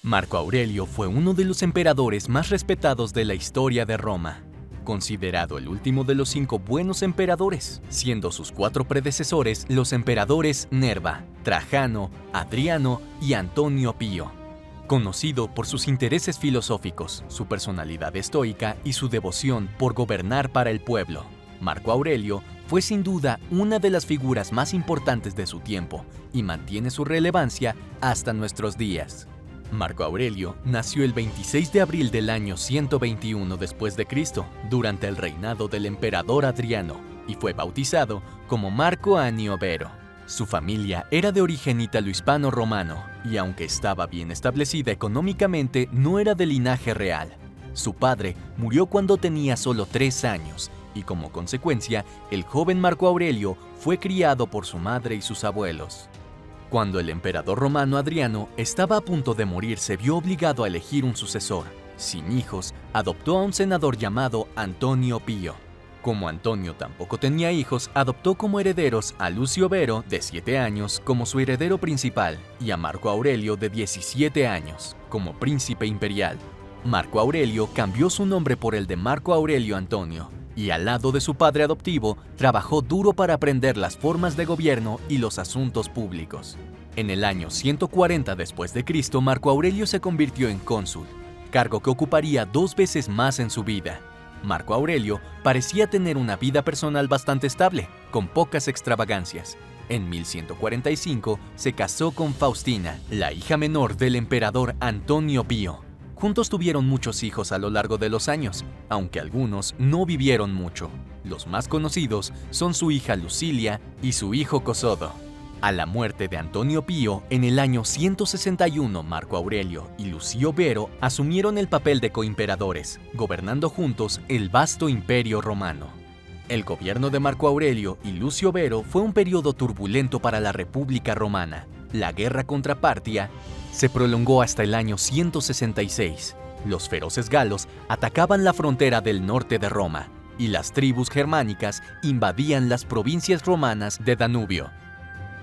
Marco Aurelio fue uno de los emperadores más respetados de la historia de Roma, considerado el último de los 5 buenos emperadores, siendo sus 4 predecesores los emperadores Nerva, Trajano, Adriano y Antonio Pío. Conocido por sus intereses filosóficos, su personalidad estoica y su devoción por gobernar para el pueblo, Marco Aurelio fue sin duda una de las figuras más importantes de su tiempo y mantiene su relevancia hasta nuestros días. Marco Aurelio nació el 26 de abril del año 121 después de Cristo, durante el reinado del emperador Adriano, y fue bautizado como Marco Annio Vero. Su familia era de origen ítalo-hispano-romano, y aunque estaba bien establecida económicamente, no era de linaje real. Su padre murió cuando tenía solo 3 años, y como consecuencia, el joven Marco Aurelio fue criado por su madre y sus abuelos. Cuando el emperador romano Adriano estaba a punto de morir, se vio obligado a elegir un sucesor. Sin hijos, adoptó a un senador llamado Antonio Pío. Como Antonio tampoco tenía hijos, adoptó como herederos a Lucio Vero, de 7 años, como su heredero principal, y a Marco Aurelio, de 17 años, como príncipe imperial. Marco Aurelio cambió su nombre por el de Marco Aurelio Antonio, y al lado de su padre adoptivo, trabajó duro para aprender las formas de gobierno y los asuntos públicos. En el año 140 después de Cristo, Marco Aurelio se convirtió en cónsul, cargo que ocuparía 2 veces más en su vida. Marco Aurelio parecía tener una vida personal bastante estable, con pocas extravagancias. En 1145 se casó con Faustina, la hija menor del emperador Antonio Pío. Juntos tuvieron muchos hijos a lo largo de los años, aunque algunos no vivieron mucho. Los más conocidos son su hija Lucilia y su hijo Cosodo. A la muerte de Antonio Pío, en el año 161, Marco Aurelio y Lucio Vero asumieron el papel de coimperadores, gobernando juntos el vasto imperio romano. El gobierno de Marco Aurelio y Lucio Vero fue un periodo turbulento para la República Romana. La guerra contra Partia se prolongó hasta el año 166. Los feroces galos atacaban la frontera del norte de Roma, y las tribus germánicas invadían las provincias romanas de Danubio.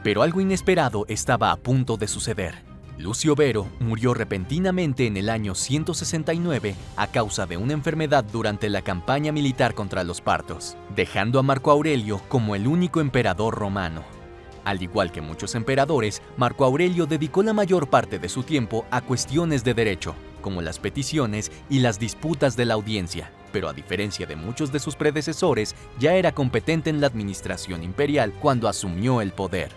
Pero algo inesperado estaba a punto de suceder. Lucio Vero murió repentinamente en el año 169 a causa de una enfermedad durante la campaña militar contra los partos, dejando a Marco Aurelio como el único emperador romano. Al igual que muchos emperadores, Marco Aurelio dedicó la mayor parte de su tiempo a cuestiones de derecho, como las peticiones y las disputas de la audiencia, pero a diferencia de muchos de sus predecesores, ya era competente en la administración imperial cuando asumió el poder.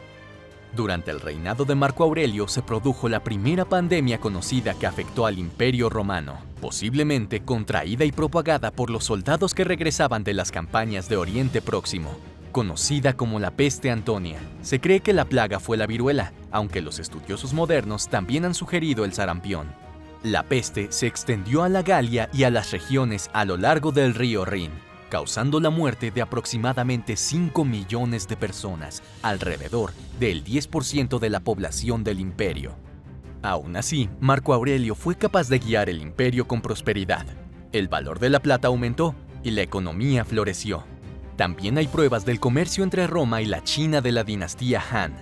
Durante el reinado de Marco Aurelio se produjo la primera pandemia conocida que afectó al Imperio Romano, posiblemente contraída y propagada por los soldados que regresaban de las campañas de Oriente Próximo. Conocida como la peste antonia, se cree que la plaga fue la viruela, aunque los estudiosos modernos también han sugerido el sarampión. La peste se extendió a la Galia y a las regiones a lo largo del río Rin, causando la muerte de aproximadamente 5 millones de personas, alrededor del 10% de la población del imperio. Aún así, Marco Aurelio fue capaz de guiar el imperio con prosperidad. El valor de la plata aumentó y la economía floreció. También hay pruebas del comercio entre Roma y la China de la dinastía Han.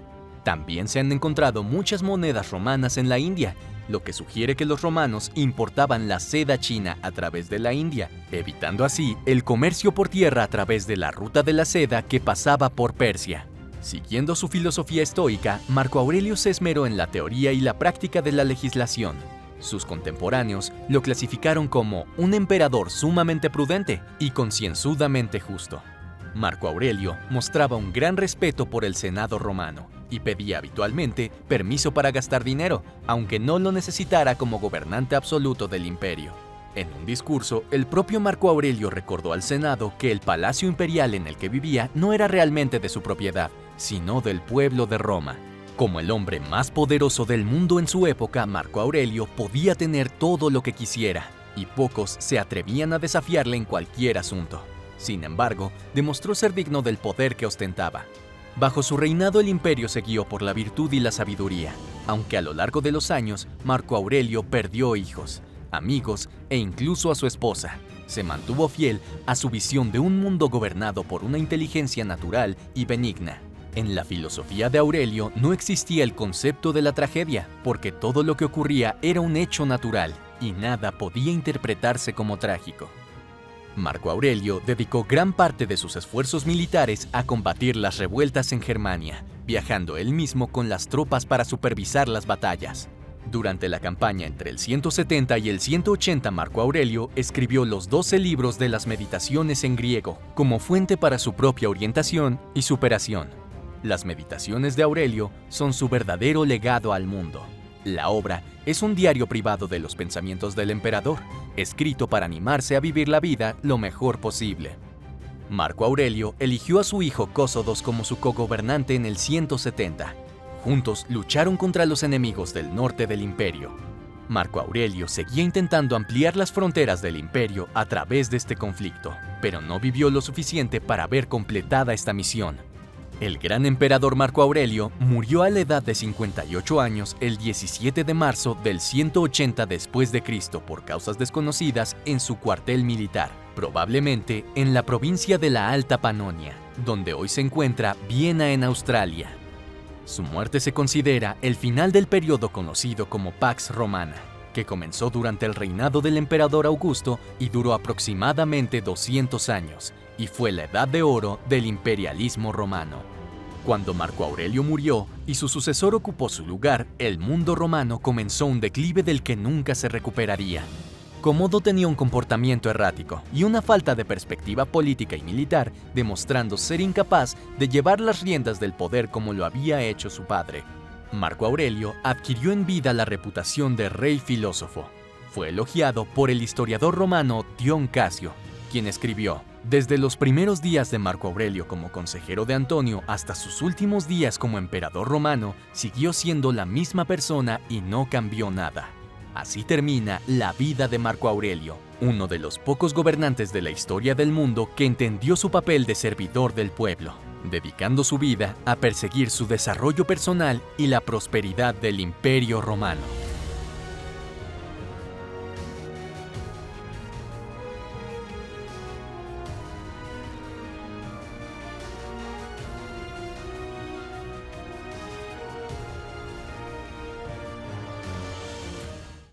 También se han encontrado muchas monedas romanas en la India, lo que sugiere que los romanos importaban la seda china a través de la India, evitando así el comercio por tierra a través de la ruta de la seda que pasaba por Persia. Siguiendo su filosofía estoica, Marco Aurelio se esmeró en la teoría y la práctica de la legislación. Sus contemporáneos lo clasificaron como un emperador sumamente prudente y concienzudamente justo. Marco Aurelio mostraba un gran respeto por el Senado romano y pedía habitualmente permiso para gastar dinero, aunque no lo necesitara como gobernante absoluto del imperio. En un discurso, el propio Marco Aurelio recordó al Senado que el palacio imperial en el que vivía no era realmente de su propiedad, sino del pueblo de Roma. Como el hombre más poderoso del mundo en su época, Marco Aurelio podía tener todo lo que quisiera, y pocos se atrevían a desafiarle en cualquier asunto. Sin embargo, demostró ser digno del poder que ostentaba. Bajo su reinado el imperio se guió por la virtud y la sabiduría, aunque a lo largo de los años Marco Aurelio perdió hijos, amigos e incluso a su esposa. Se mantuvo fiel a su visión de un mundo gobernado por una inteligencia natural y benigna. En la filosofía de Aurelio no existía el concepto de la tragedia, porque todo lo que ocurría era un hecho natural y nada podía interpretarse como trágico. Marco Aurelio dedicó gran parte de sus esfuerzos militares a combatir las revueltas en Germania, viajando él mismo con las tropas para supervisar las batallas. Durante la campaña entre el 170 y el 180, Marco Aurelio escribió los 12 libros de las Meditaciones en griego, como fuente para su propia orientación y superación. Las Meditaciones de Aurelio son su verdadero legado al mundo. La obra es un diario privado de los pensamientos del emperador, escrito para animarse a vivir la vida lo mejor posible. Marco Aurelio eligió a su hijo Cósodos como su cogobernante en el 170. Juntos lucharon contra los enemigos del norte del imperio. Marco Aurelio seguía intentando ampliar las fronteras del imperio a través de este conflicto, pero no vivió lo suficiente para ver completada esta misión. El gran emperador Marco Aurelio murió a la edad de 58 años el 17 de marzo del 180 después de Cristo por causas desconocidas en su cuartel militar, probablemente en la provincia de la Alta Panonia, donde hoy se encuentra Viena en Australia. Su muerte se considera el final del periodo conocido como Pax Romana, que comenzó durante el reinado del emperador Augusto y duró aproximadamente 200 años, y fue la edad de oro del imperialismo romano. Cuando Marco Aurelio murió y su sucesor ocupó su lugar, el mundo romano comenzó un declive del que nunca se recuperaría. Cómodo tenía un comportamiento errático y una falta de perspectiva política y militar, demostrando ser incapaz de llevar las riendas del poder como lo había hecho su padre. Marco Aurelio adquirió en vida la reputación de rey filósofo. Fue elogiado por el historiador romano Dion Casio, quien escribió: desde los primeros días de Marco Aurelio como consejero de Antonio hasta sus últimos días como emperador romano, siguió siendo la misma persona y no cambió nada. Así termina la vida de Marco Aurelio, uno de los pocos gobernantes de la historia del mundo que entendió su papel de servidor del pueblo, dedicando su vida a perseguir su desarrollo personal y la prosperidad del Imperio Romano.